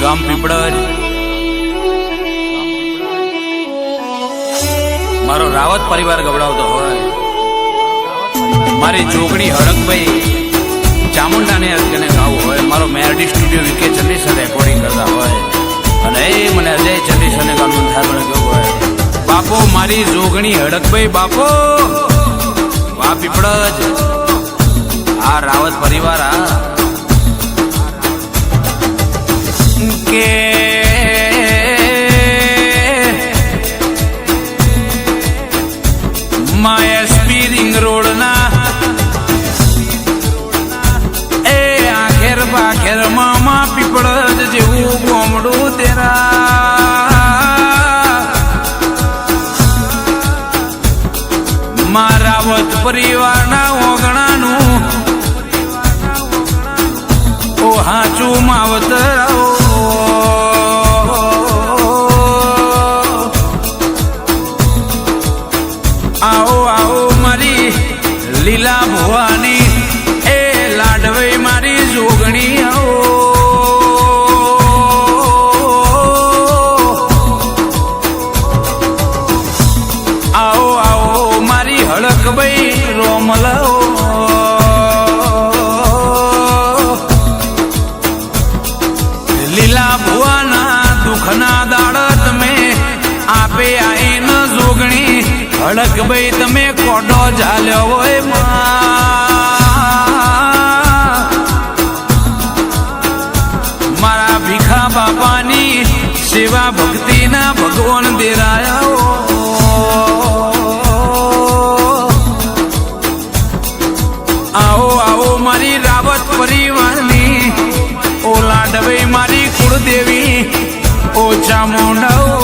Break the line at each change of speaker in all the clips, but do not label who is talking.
ગામ પીપળજ મારો રાવત પરિવાર ગવડાવતો હોય, મારી જોગણી હડકભાઈ ચામુંડાને અર્કને ગાવું હોય, મારો મેરડી સ્ટુડિયો વીકે ચંદીસર રેકોર્ડિંગ કરતા હોય અને એ મને અજય ચંદીસરને ગામનું થાળ ગયો હોય. બાપો મારી જોગણી હડકભાઈ બાપો વા પીપળજ આ રાવત પરિવાર આ કે એસપી રિંગ રોડ ના એ આખેર બાખેર મામા પીપળજ જેવું ગોમડું તેરા મારા વત પરિવારના ઓગણાનું ઓ હાચું માવતર આવો આવો મારી લીલા ભવાની એ લાડવઈ મારી જોગણી આવો આવો આવો મારી હડકભાઈ રોમલાઓ લીલા ભુવાના દુઃખના દાડ તમે આપે આઈન જોગણી હડકભાઈ તમે કોડો ઝાલ્યો હોય મારા ભીખા બાપાની સેવા ભક્તિના ભગવાન દેરાયા આવો આવો મારી રાવત પરિવારની ઓ લાડભાઈ મારી કુળદેવી ઓ ચામુંડાઓ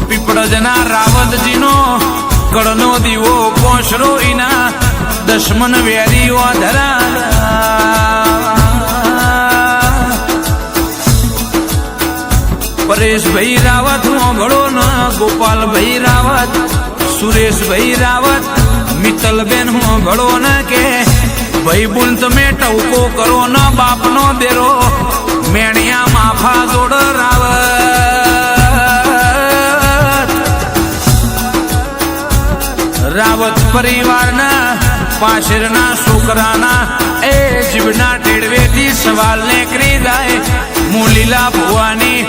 પીપળજના રાવતજીનો કળનો દીવો પોસરો ઈના દશમન વેરીઓ ધરા પરેશભાઈ રાવત મોગળો ન ગોપાલભાઈ રાવત સુરેશભાઈ રાવત મિત્તલબેન મોગળો ન કે ભાઈ બોલ તમે ટવકો કરો ન બાપનો દેરો મેણિયા માફા જોડ રાવત પરિવારના પાછળના છોકરાના એ જીવના ટેડવેથી સવાલ ને કરી જાય હું લીલા ભુવાની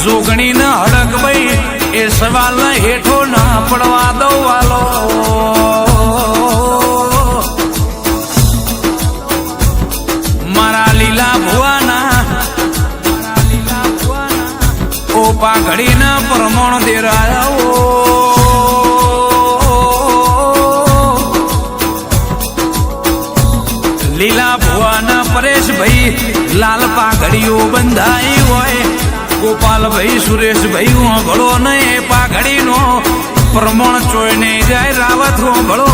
જોગણી ન હડકભાઈ એ સવાલ હેઠો ના પડવા દો વાલો મારા લીલા ભુવાના ઓ પાઘડી ના પ્રમાણ દેરાયા લીલા ભુવાના પરેશભાઈ લાલ પાઘડીઓ બંધાઈ હોય ગોપાલભાઈ સુરેશભાઈ હોંભળો ને પાઘડીનો પ્રમાણ ચોય નહીં જાય રાવત હોંભળો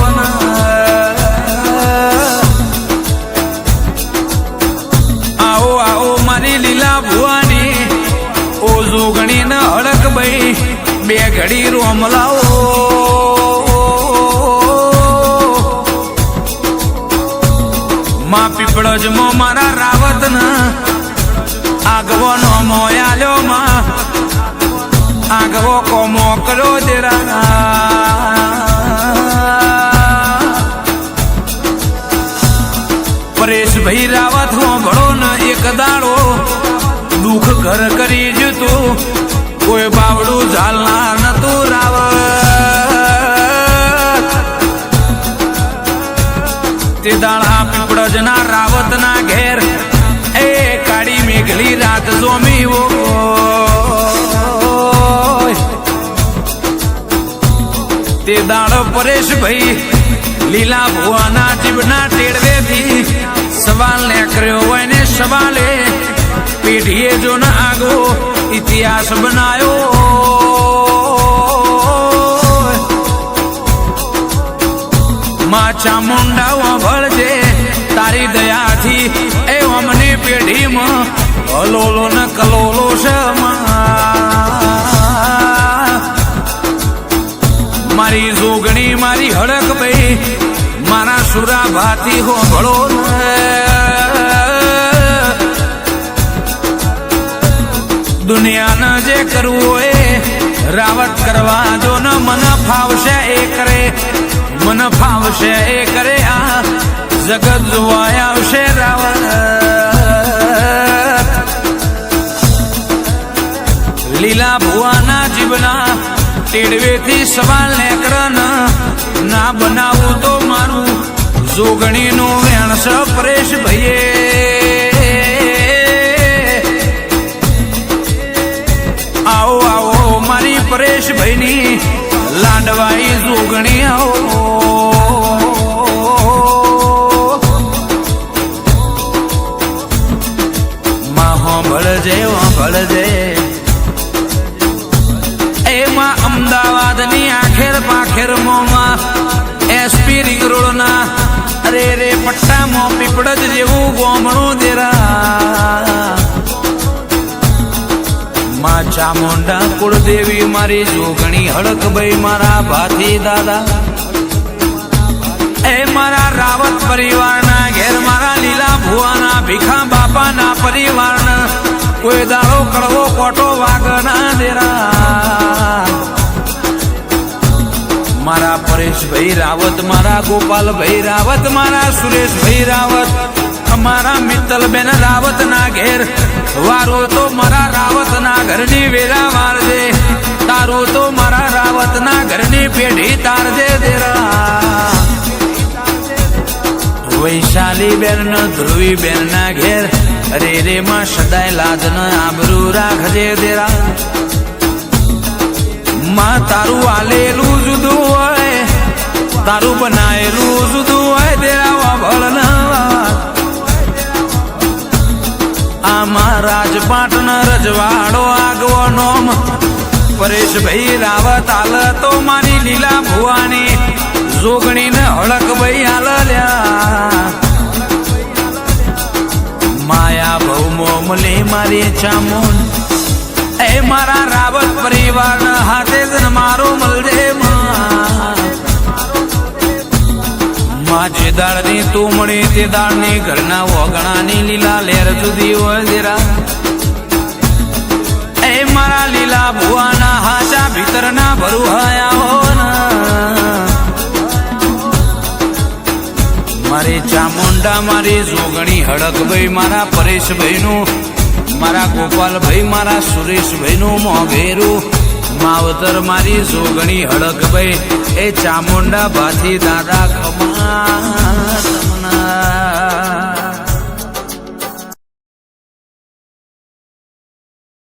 આવો આવો મારી લીલા ભુવાની ઓ જોગણી ન હડકભાઈ બે ઘડી રોમલાઓ માં પીપળજમાં મારા રાવત ન આગવો નો મોયાલ્યો માં આગવો કોમો કર્યો દેરા પરેશભાઈ રાવત હોંભળો ન એક દાડો દુઃખ ઘર કરી જતું કોઈ બાવડું ઝાલનાર નતું રાવત તે દાડા પીપળજના રાવતના ઘેર એ કાળી મેઘલી રાત જોમી તે દાડો પરેશભાઈ લીલા ભુવાના જીવના ટેડવેથી સવાલ ને કર્યો હોય ને સવાલે પેઢીએ જો ન આગો ઇતિહાસ બનાયો માં ચામુંડા ભળજે તારી દયાથી એ અમને પેઢીમાં હલોલો ન કલોલો છે મારી જોગણી મારી હડક ભાઈ મારા સુરા ભાતી હો ભળો દુનિયાને જે કરવું હોય રાવત કરવા જો ને મન ફાવશે એ કરે, મન ફાવશે એ કરે. આ જગત જોવા આવશે રાવત. લીલા ભુવાના જીવના ટેડવેથી સવાલ નેકરન ના બનાવું તો મારું જોગણીનું વેણસ પરેશ ભાઈએ. આવો આવો મારી પરેશ ભાઈની લાડવાઈ જોગણી આવો. માં ભળજે ભળજે એમાં અમદાવાદની આખેર પાખેર મોમાં એસપી રિંગ રોડના અરે રે પટ્ટામાં પીપળજ જેવું ગોમણું દેરા. માં ચામુંડા કુળદેવી મારી જોગણી હડકભાઈ મારા ભાથી દાદા. એ મારા રાવત પરિવારના ઘેર મારા લીલા ભુવાના ભીખા બાપાના પરિવારના કોઈ દાડો કડવો કોટો વાગના દેરા. મારા પરેશભાઈ રાવત, મારા ગોપાલભાઈ રાવત, મારા સુરેશભાઈ રાવત, અમારા મિત્તલબેન રાવત ના ઘેર વારો તો મારા રાવત ના ઘરની વેરા વારજે, તારો તો મારા રાવત ના ઘરની પેઢી તારજે દેરા. વૈશાલી બેન ધ્રુવી બેન ના ઘેર અરે રે માં સદાય લાજ ન આબરૂ રાખજે દેરા. માં તારું આલેલું જુદું હોય, તારું બનાયેલું જુદું હોય દેરા. ભળ આમાં રાજપાટનો રજવાડો આગવો નોમ પરેશભાઈ રાવત આલ તો મારી લીલા ભુવાની જોગણીને હળકભાઈ આલ્યા. માયા બહુ મોમલી મારી ચામુંડ એ મારા રાવત પરિવારના હાથે જ મારો મલજે. માં જે દાળની તું મળી તે દાળની ઘરના વગણાની લીલા લેર જુદી હોય જરા. એ મારા લીલા ભુવાના હાચા ભીતરના ભરુહાયા હો મારી ચામુંડા મારી જોગણી હડકભાઈ મારા પરેશભાઈ નું, મારા ગોપાલભાઈ મારા સુરેશભાઈ નું મોઘેરું માવતર મારી જોગણી હડકભાઈ એ ચામુંડા ભાથી દાદા ખમા.